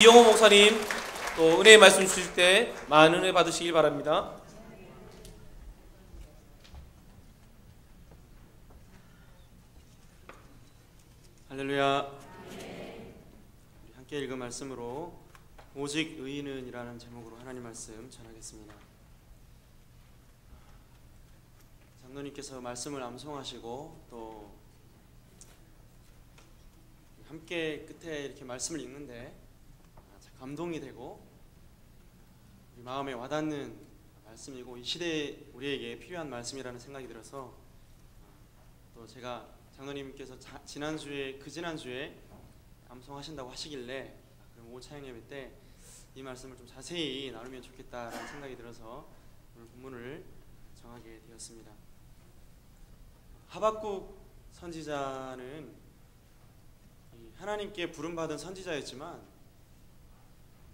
이영호 목사님 또 은혜의 말씀 주실 때 많은 은혜 받으시길 바랍니다. 할렐루야. 우리 함께 읽은 말씀으로 오직 의인은 이라는 제목으로 하나님 말씀 전하겠습니다. 장로님께서 말씀을 암송하시고 또 함께 끝에 이렇게 말씀을 읽는데 감동이 되고 우리 마음에 와닿는 말씀이고 이 시대에 우리에게 필요한 말씀이라는 생각이 들어서 또 제가 장로님께서 지난주에 암송하신다고 하시길래 그럼 오후 찬양 예배 때 이 말씀을 좀 자세히 나누면 좋겠다라는 생각이 들어서 오늘 본문을 정하게 되었습니다. 하박국 선지자는 하나님께 부름받은 선지자였지만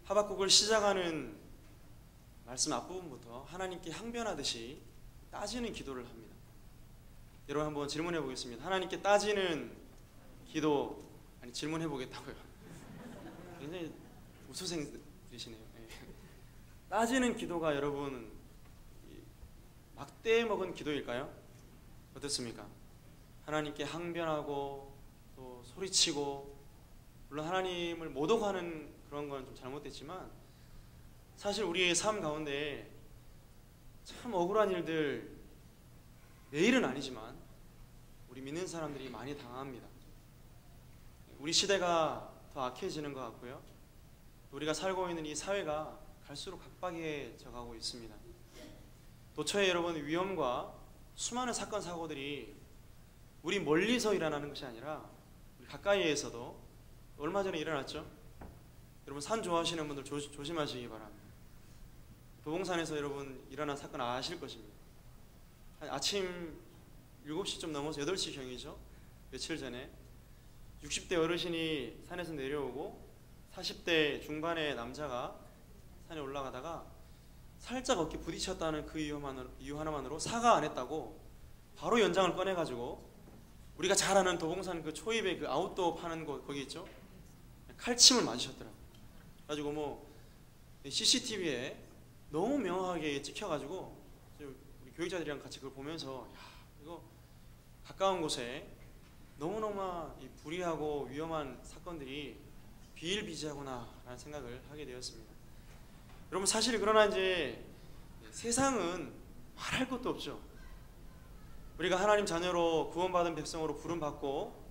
하박국을 시작하는 말씀 앞부분부터 하나님께 항변하듯이 따지는 기도를 합니다. 여러분 한번 질문해 보겠습니다. 하나님께 따지는 기도, 질문해 보겠다고요. 굉장히 우수생들이시네요. 따지는 기도가 여러분 막대 먹은 기도일까요? 어떻습니까? 하나님께 항변하고 또 소리치고, 물론 하나님을 모독하는 그런 건 좀 잘못됐지만 사실 우리의 삶 가운데 참 억울한 일들 매일은 아니지만 우리 믿는 사람들이 많이 당합니다. 우리 시대가 더 악해지는 것 같고요, 우리가 살고 있는 이 사회가 갈수록 각박해져 가고 있습니다. 도처에 여러분 위험과 수많은 사건 사고들이 우리 멀리서 일어나는 것이 아니라 우리 가까이에서도 얼마 전에 일어났죠. 여러분 산 좋아하시는 분들 조심하시기 바랍니다. 도봉산에서 여러분 일어난 사건 아실 것입니다. 아침 7시쯤 넘어서 8시경이죠. 며칠 전에 60대 어르신이 산에서 내려오고 40대 중반의 남자가 산에 올라가다가 살짝 어깨 부딪혔다는 그 이유 하나만으로 사과 안 했다고 바로 연장을 꺼내가지고 우리가 잘 아는 도봉산 그 초입에 그 아웃도어 파는 곳 거기 있죠? 칼침을 맞으셨더라고요. 그래가지고 CCTV에 너무 명확하게 찍혀가지고 우리 교육자들이랑 같이 그걸 보면서 이거 가까운 곳에 너무너무 이 불의하고 위험한 사건들이 비일비재하구나 라는 생각을 하게 되었습니다. 여러분 사실 그러나 이제 세상은 말할 것도 없죠. 우리가 하나님 자녀로 구원받은 백성으로 부름받고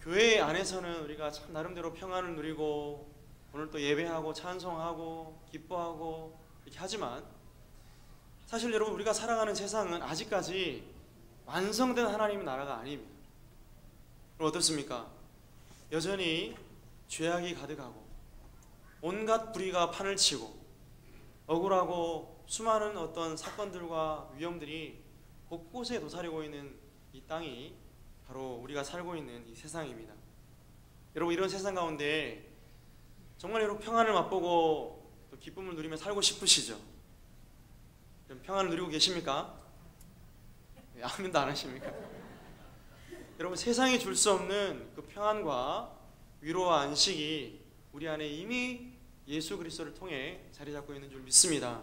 교회 안에서는 우리가 참 나름대로 평안을 누리고 오늘 또 예배하고 찬송하고 기뻐하고 이렇게 하지만 사실 여러분 우리가 살아가는 세상은 아직까지 완성된 하나님의 나라가 아닙니다. 그럼 어떻습니까? 여전히 죄악이 가득하고 온갖 불의가 판을 치고 억울하고 수많은 어떤 사건들과 위험들이 곳곳에 도사리고 있는 이 땅이 바로 우리가 살고 있는 이 세상입니다. 여러분 이런 세상 가운데 정말 여러분 평안을 맛보고 또 기쁨을 누리며 살고 싶으시죠? 평안을 누리고 계십니까? 아멘도 안 하십니까? 여러분 세상이 줄 수 없는 그 평안과 위로와 안식이 우리 안에 이미 예수 그리스도를 통해 자리 잡고 있는 줄 믿습니다.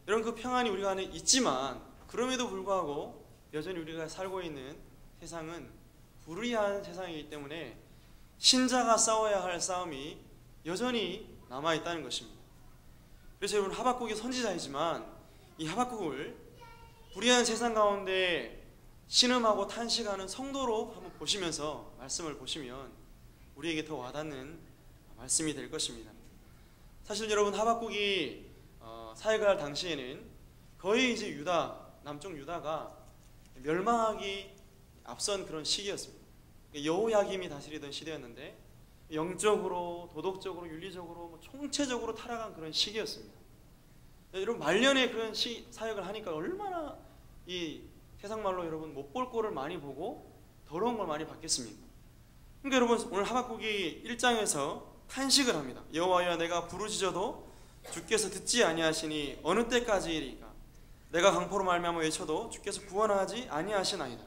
여러분 그 평안이 우리 안에 있지만 그럼에도 불구하고 여전히 우리가 살고 있는 세상은 불의한 세상이기 때문에 신자가 싸워야 할 싸움이 여전히 남아있다는 것입니다. 그래서 여러분 하박국이 선지자이지만 이 하박국을 불의한 세상 가운데 신음하고 탄식하는 성도로 한번 보시면서 말씀을 보시면 우리에게 더 와닿는 말씀이 될 것입니다. 사실 여러분 하박국이 사역할 당시에는 거의 이제 남쪽 유다가 멸망하기 앞선 그런 시기였습니다. 여호야김이 다스리던 시대였는데 영적으로, 도덕적으로, 윤리적으로 총체적으로 타락한 그런 시기였습니다. 여러분 말년에 그런 사역을 하니까 얼마나 이 세상 말로 여러분 못 볼 꼴을 많이 보고 더러운 걸 많이 받겠습니까? 그러니까 여러분 오늘 하박국이 1장에서 탄식을 합니다. 여호와여 내가 부르짖어도 주께서 듣지 아니하시니 어느 때까지이리까? 내가 강포로 말미암아 외쳐도 주께서 구원하지 아니하시나이다.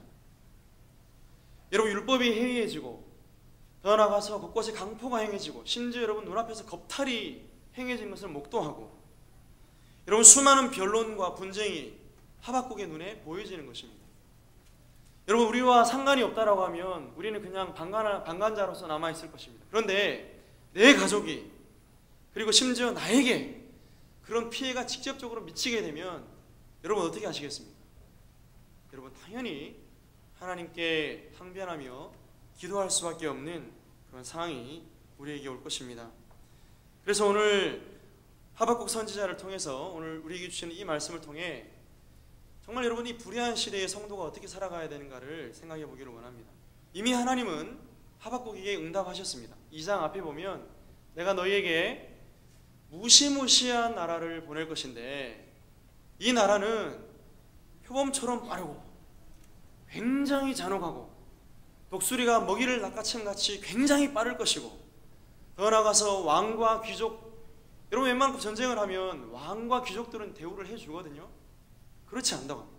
여러분 율법이 해이해지고 더 나아가서 곳곳에 강포가 행해지고 심지어 여러분 눈앞에서 겁탈이 행해지는 것을 목도하고 여러분 수많은 변론과 분쟁이 하박국의 눈에 보여지는 것입니다. 여러분 우리와 상관이 없다라고 하면 우리는 그냥 방관자로서 남아있을 것입니다. 그런데 내 가족이 그리고 심지어 나에게 그런 피해가 직접적으로 미치게 되면 여러분 어떻게 하시겠습니까? 여러분 당연히 하나님께 항변하며 기도할 수밖에 없는 그런 상황이 우리에게 올 것입니다. 그래서 오늘 하박국 선지자를 통해서 오늘 우리에게 주시는 이 말씀을 통해 정말 여러분 이 불의한 시대의 성도가 어떻게 살아가야 되는가를 생각해 보기를 원합니다. 이미 하나님은 하박국에게 응답하셨습니다. 2장 앞에 보면 내가 너희에게 무시무시한 나라를 보낼 것인데 이 나라는 표범처럼 빠르고 굉장히 잔혹하고 독수리가 먹이를 낚아챈같이 굉장히 빠를 것이고 더 나아가서 왕과 귀족 여러분 웬만큼 전쟁을 하면 왕과 귀족들은 대우를 해주거든요. 그렇지 않다고 합니다.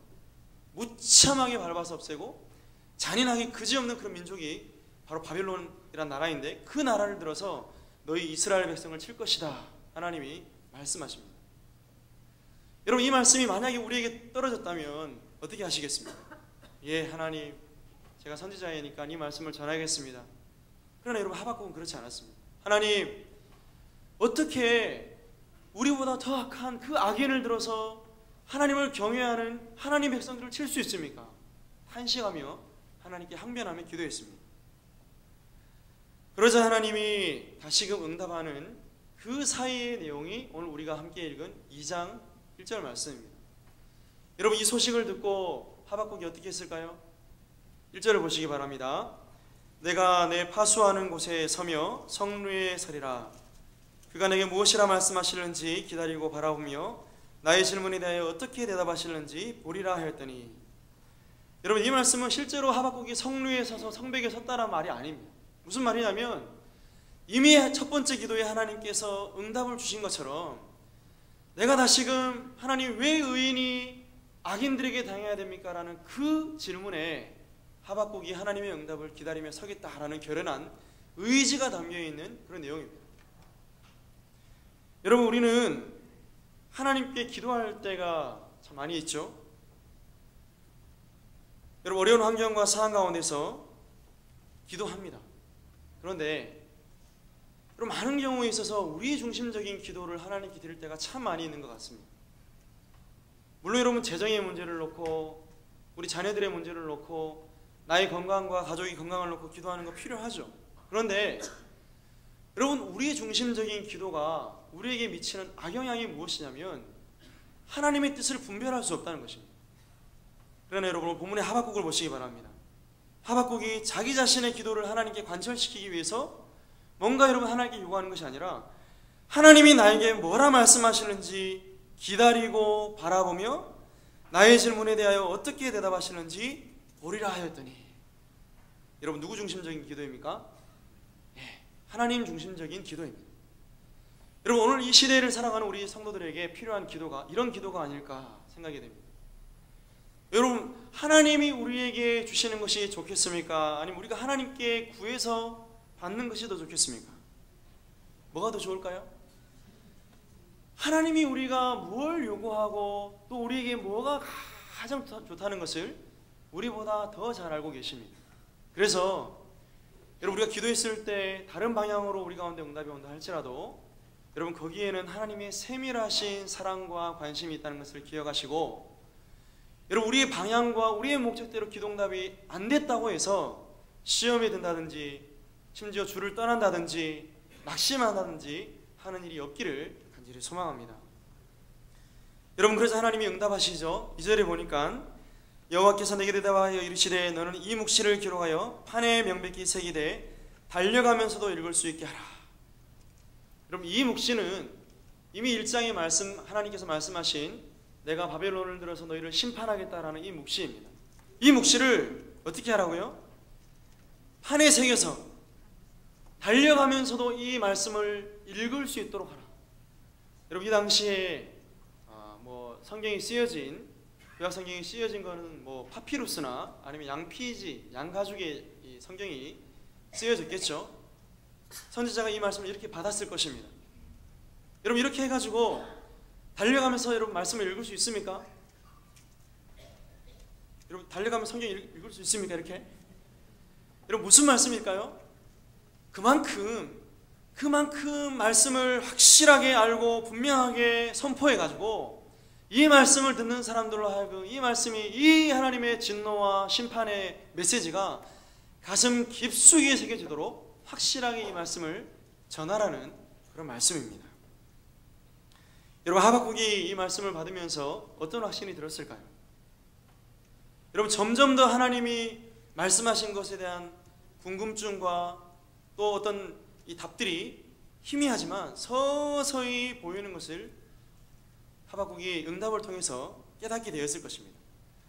무참하게 밟아서 없애고 잔인하게 그지없는 그런 민족이 바로 바벨론이란 나라인데 그 나라를 들어서 너희 이스라엘 백성을 칠 것이다 하나님이 말씀하십니다. 여러분 이 말씀이 만약에 우리에게 떨어졌다면 어떻게 하시겠습니까? 예 하나님 제가 선지자이니까 이 말씀을 전하겠습니다. 그러나 여러분 하박국은 그렇지 않았습니다. 하나님 어떻게 우리보다 더 악한 그 악인을 들어서 하나님을 경외하는 하나님 백성들을 칠 수 있습니까? 탄식하며 하나님께 항변하며 기도했습니다. 그러자 하나님이 다시금 응답하는 그 사이의 내용이 오늘 우리가 함께 읽은 2장 1절 말씀입니다. 여러분 이 소식을 듣고 하박국이 어떻게 했을까요? 1절을 보시기 바랍니다. 내가 내 파수하는 곳에 서며 성루에 서리라. 그가 내게 무엇이라 말씀하실는지 기다리고 바라보며 나의 질문에 대하여 어떻게 대답하실는지 보리라 하였더니 여러분 이 말씀은 실제로 하박국이 성루에 서서 성벽에 섰다는 말이 아닙니다. 무슨 말이냐면 이미 첫 번째 기도에 하나님께서 응답을 주신 것처럼 내가 다시금 하나님 왜 의인이 악인들에게 당해야 됩니까? 라는 그 질문에 하박국이 하나님의 응답을 기다리며 서겠다라는 결연한 의지가 담겨있는 그런 내용입니다. 여러분 우리는 하나님께 기도할 때가 참 많이 있죠. 여러분 어려운 환경과 상황 가운데서 기도합니다. 그런데 여러분 많은 경우에 있어서 우리 중심적인 기도를 하나님께 드릴 때가 참 많이 있는 것 같습니다. 물론 여러분 재정의 문제를 놓고 우리 자녀들의 문제를 놓고 나의 건강과 가족의 건강을 놓고 기도하는 거 필요하죠. 그런데 여러분 우리의 중심적인 기도가 우리에게 미치는 악영향이 무엇이냐면 하나님의 뜻을 분별할 수 없다는 것입니다. 그러나 여러분 본문의 하박국을 보시기 바랍니다. 하박국이 자기 자신의 기도를 하나님께 관철시키기 위해서 뭔가 여러분 하나님께 요구하는 것이 아니라 하나님이 나에게 뭐라 말씀하시는지 기다리고 바라보며 나의 질문에 대하여 어떻게 대답하시는지 보리라 하였더니 여러분 누구 중심적인 기도입니까? 하나님 중심적인 기도입니다. 여러분 오늘 이 시대를 살아가는 우리 성도들에게 필요한 기도가 이런 기도가 아닐까 생각이 됩니다. 여러분 하나님이 우리에게 주시는 것이 좋겠습니까? 아니면 우리가 하나님께 구해서 받는 것이 더 좋겠습니까? 뭐가 더 좋을까요? 하나님이 우리가 뭘 요구하고 또 우리에게 뭐가 가장 좋다는 것을 우리보다 더 잘 알고 계십니다. 그래서 여러분 우리가 기도했을 때 다른 방향으로 우리 가운데 응답이 온다 할지라도 여러분 거기에는 하나님의 세밀하신 사랑과 관심이 있다는 것을 기억하시고 여러분 우리의 방향과 우리의 목적대로 기도응답이 안 됐다고 해서 시험에 든다든지 심지어 주를 떠난다든지 낙심한다든지 하는 일이 없기를 간절히 소망합니다. 여러분 그래서 하나님이 응답하시죠. 2절에 보니까 여호와께서 내게 대답하여 이르시되 너는 이 묵시를 기록하여 판에 명백히 새기되 달려가면서도 읽을 수 있게 하라. 여러분 이 묵시는 이미 1장에 하나님께서 말씀하신 내가 바벨론을 들어서 너희를 심판하겠다라는 이 묵시입니다. 이 묵시를 어떻게 하라고요? 판에 새겨서 달려가면서도 이 말씀을 읽을 수 있도록 하라. 여러분 이 당시에 성경이 쓰여진 구약 성경이 쓰여진 거는 파피루스나 아니면 양피지, 양가죽의 이 성경이 쓰여졌겠죠. 선지자가 이 말씀을 이렇게 받았을 것입니다. 여러분 이렇게 해가지고 달려가면서 여러분 말씀을 읽을 수 있습니까? 여러분 달려가면서 성경 읽을 수 있습니까? 이렇게? 여러분 무슨 말씀일까요? 그만큼 말씀을 확실하게 알고 분명하게 선포해가지고 이 말씀을 듣는 사람들로 하여금 이 말씀이 이 하나님의 진노와 심판의 메시지가 가슴 깊숙이 새겨지도록 확실하게 이 말씀을 전하라는 그런 말씀입니다. 여러분 하박국이 이 말씀을 받으면서 어떤 확신이 들었을까요? 여러분 점점 더 하나님이 말씀하신 것에 대한 궁금증과 또 어떤 이 답들이 희미하지만 서서히 보이는 것을 하박국이 응답을 통해서 깨닫게 되었을 것입니다.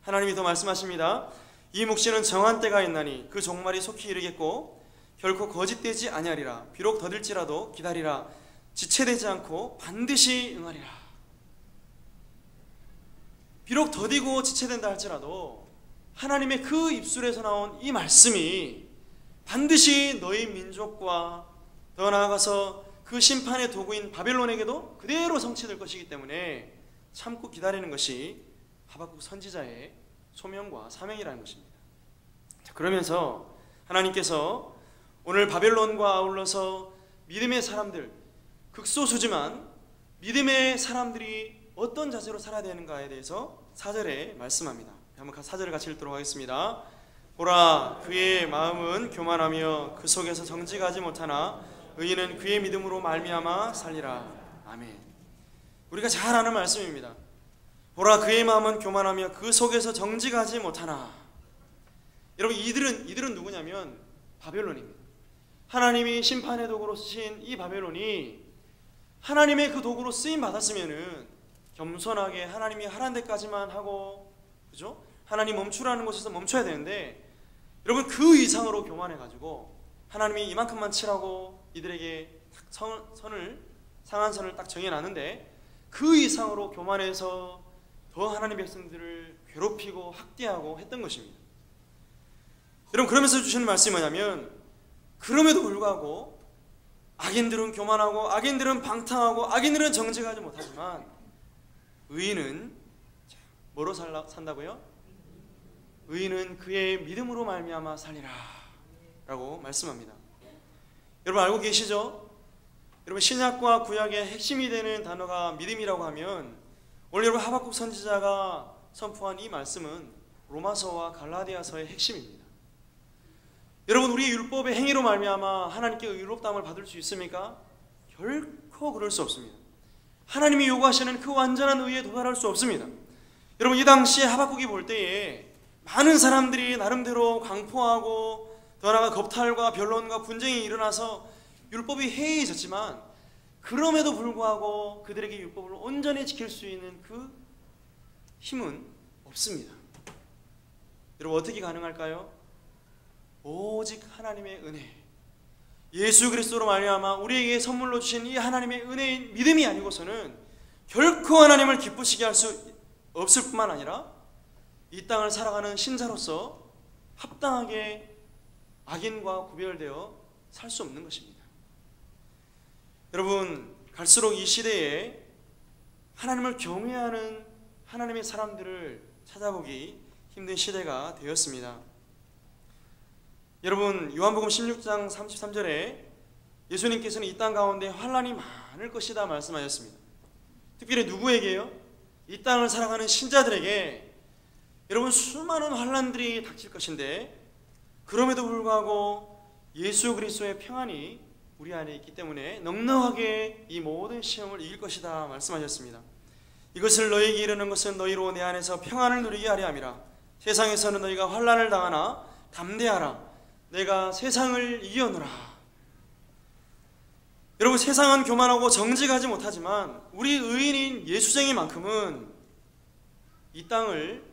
하나님이 더 말씀하십니다. 이 묵시는 정한 때가 있나니 그 종말이 속히 이르겠고 결코 거짓되지 아니하리라. 비록 더딜지라도 기다리라. 지체되지 않고 반드시 응하리라. 비록 더디고 지체된다 할지라도 하나님의 그 입술에서 나온 이 말씀이 반드시 너희 민족과 더 나아가서 그 심판의 도구인 바벨론에게도 그대로 성취될 것이기 때문에 참고 기다리는 것이 하박국 선지자의 소명과 사명이라는 것입니다. 자, 그러면서 하나님께서 오늘 바벨론과 아울러서 믿음의 사람들, 극소수지만 믿음의 사람들이 어떤 자세로 살아야 되는가에 대해서 4절에 말씀합니다. 한번 4절을 같이 읽도록 하겠습니다. 보라, 그의 마음은 교만하며 그 속에서 정직하지 못하나 의인은 그의 믿음으로 말미암아 살리라. 아멘. 우리가 잘 아는 말씀입니다. 보라, 그의 마음은 교만하며 그 속에서 정직하지 못하나. 여러분 이들은 누구냐면 바벨론입니다. 하나님이 심판의 도구로 쓰신 이 바벨론이 하나님의 그 도구로 쓰임 받았으면은 겸손하게 하나님이 하라는 데까지만 하고, 그죠? 하나님 멈추라는 곳에서 멈춰야 되는데, 여러분 그 이상으로 교만해가지고 하나님이 이만큼만 치라고 이들에게 상한 선을 딱 정해놨는데 그 이상으로 교만해서 더 하나님의 백성들을 괴롭히고 학대하고 했던 것입니다. 여러분 그러면서 주시는 말씀이 뭐냐면, 그럼에도 불구하고 악인들은 교만하고 악인들은 방탕하고 악인들은 정직하지 못하지만 의인은 뭐로 산다고요? 의인은 그의 믿음으로 말미암아 살리라 라고 말씀합니다. 여러분 알고 계시죠? 여러분 신약과 구약의 핵심이 되는 단어가 믿음이라고 하면 오늘 여러분 하박국 선지자가 선포한 이 말씀은 로마서와 갈라디아서의 핵심입니다. 여러분 우리의 율법의 행위로 말미암아 하나님께 의롭다함을 받을 수 있습니까? 결코 그럴 수 없습니다. 하나님이 요구하시는 그 완전한 의에 도달할 수 없습니다. 여러분 이 당시에 하박국이 볼 때에 많은 사람들이 나름대로 강포하고 더 나아가 겁탈과 변론과 분쟁이 일어나서 율법이 해이해졌지만 그럼에도 불구하고 그들에게 율법을 온전히 지킬 수 있는 그 힘은 없습니다. 여러분 어떻게 가능할까요? 오직 하나님의 은혜, 예수 그리스도로 말미암아 우리에게 선물로 주신 이 하나님의 은혜인 믿음이 아니고서는 결코 하나님을 기쁘시게 할 수 없을 뿐만 아니라 이 땅을 살아가는 신자로서 합당하게 악인과 구별되어 살 수 없는 것입니다. 여러분 갈수록 이 시대에 하나님을 경외하는 하나님의 사람들을 찾아보기 힘든 시대가 되었습니다. 여러분 요한복음 16장 33절에 예수님께서는 이 땅 가운데 환난이 많을 것이다 말씀하셨습니다. 특별히 누구에게요? 이 땅을 살아가는 신자들에게 여러분 수많은 환난들이 닥칠 것인데 그럼에도 불구하고 예수 그리스도의 평안이 우리 안에 있기 때문에 넉넉하게 이 모든 시험을 이길 것이다 말씀하셨습니다. 이것을 너희에게 이르는 것은 너희로 내 안에서 평안을 누리게 하려 함이라. 세상에서는 너희가 환난을 당하나 담대하라. 내가 세상을 이겨노라. 여러분 세상은 교만하고 정직하지 못하지만 우리 의인인 예수쟁이만큼은 이 땅을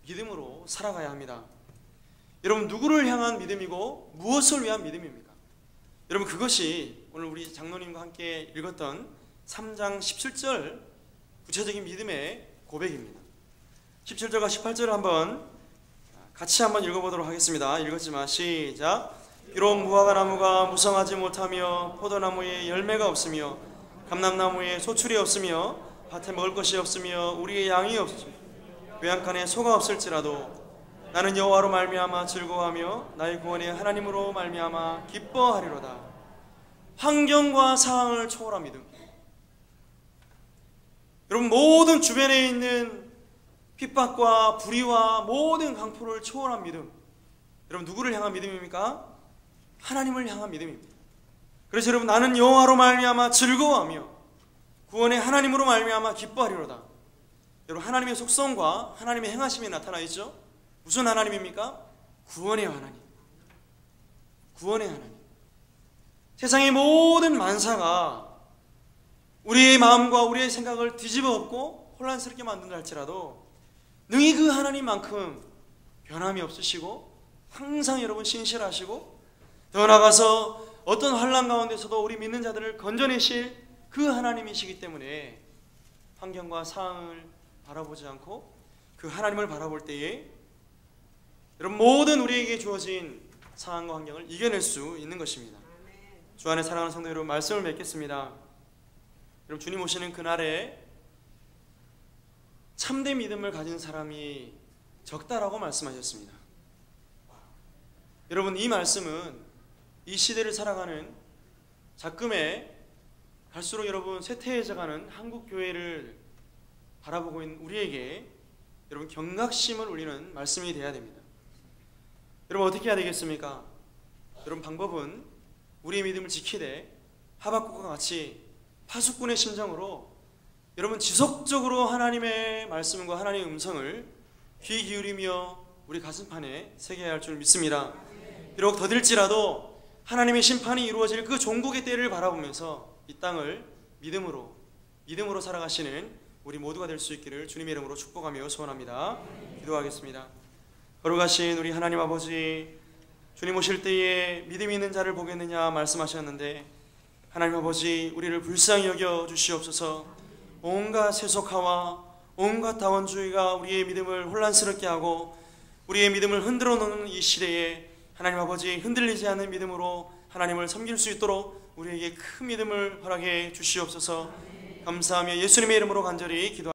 믿음으로 살아가야 합니다. 여러분 누구를 향한 믿음이고 무엇을 위한 믿음입니까? 여러분 그것이 오늘 우리 장로님과 함께 읽었던 3장 17절 구체적인 믿음의 고백입니다. 17절과 18절을 같이 한번 읽어보도록 하겠습니다. 읽었지만 시작. 비록 무화과 나무가 무성하지 못하며 포도나무에 열매가 없으며 감람나무에 소출이 없으며 밭에 먹을 것이 없으며 우리의 양이 없으며 외양간에 소가 없을지라도 나는 여호와로 말미암아 즐거워하며 나의 구원의 하나님으로 말미암아 기뻐하리로다. 환경과 상황을 초월한 믿음. 여러분, 모든 주변에 있는 핍박과 불의와 모든 강포를 초월한 믿음. 여러분, 누구를 향한 믿음입니까? 하나님을 향한 믿음입니다. 그래서 여러분, 나는 여호와로 말미암아 즐거워하며 구원의 하나님으로 말미암아 기뻐하리로다. 여러분, 하나님의 속성과 하나님의 행하심이 나타나 있죠. 무슨 하나님입니까? 구원의 하나님. 구원의 하나님. 세상의 모든 만사가 우리의 마음과 우리의 생각을 뒤집어 엎고 혼란스럽게 만든다 할지라도 능히 그 하나님만큼 변함이 없으시고 항상 여러분 신실하시고 더 나아가서 어떤 환난 가운데서도 우리 믿는 자들을 건져내실 그 하나님이시기 때문에 환경과 상황을 바라보지 않고 그 하나님을 바라볼 때에 여러분 모든 우리에게 주어진 상황과 환경을 이겨낼 수 있는 것입니다. 주 안에 사랑하는 성도 여러분, 말씀을 맺겠습니다. 여러분, 주님 오시는 그날에 참된 믿음을 가진 사람이 적다라고 말씀하셨습니다. 여러분, 이 말씀은 이 시대를 살아가는 작금에 갈수록 여러분 쇠퇴해져가는 한국 교회를 바라보고 있는 우리에게 여러분 경각심을 울리는 말씀이 되어야 됩니다. 여러분, 어떻게 해야 되겠습니까? 여러분, 방법은 우리의 믿음을 지키되 하박국과 같이 파수꾼의 심정으로 여러분 지속적으로 하나님의 말씀과 하나님의 음성을 귀 기울이며 우리 가슴판에 새겨야 할 줄 믿습니다. 비록 더딜지라도 하나님의 심판이 이루어질 그 종국의 때를 바라보면서 이 땅을 믿음으로 살아가시는 우리 모두가 될 수 있기를 주님의 이름으로 축복하며 소원합니다. 기도하겠습니다. 거룩하신 우리 하나님 아버지, 주님 오실 때에 믿음이 있는 자를 보겠느냐 말씀하셨는데 하나님 아버지, 우리를 불쌍히 여겨 주시옵소서. 온갖 세속화와 온갖 다원주의가 우리의 믿음을 혼란스럽게 하고 우리의 믿음을 흔들어 놓는 이 시대에 하나님 아버지, 흔들리지 않는 믿음으로 하나님을 섬길 수 있도록 우리에게 큰 믿음을 허락해 주시옵소서. 감사하며 예수님의 이름으로 간절히 기도합니다.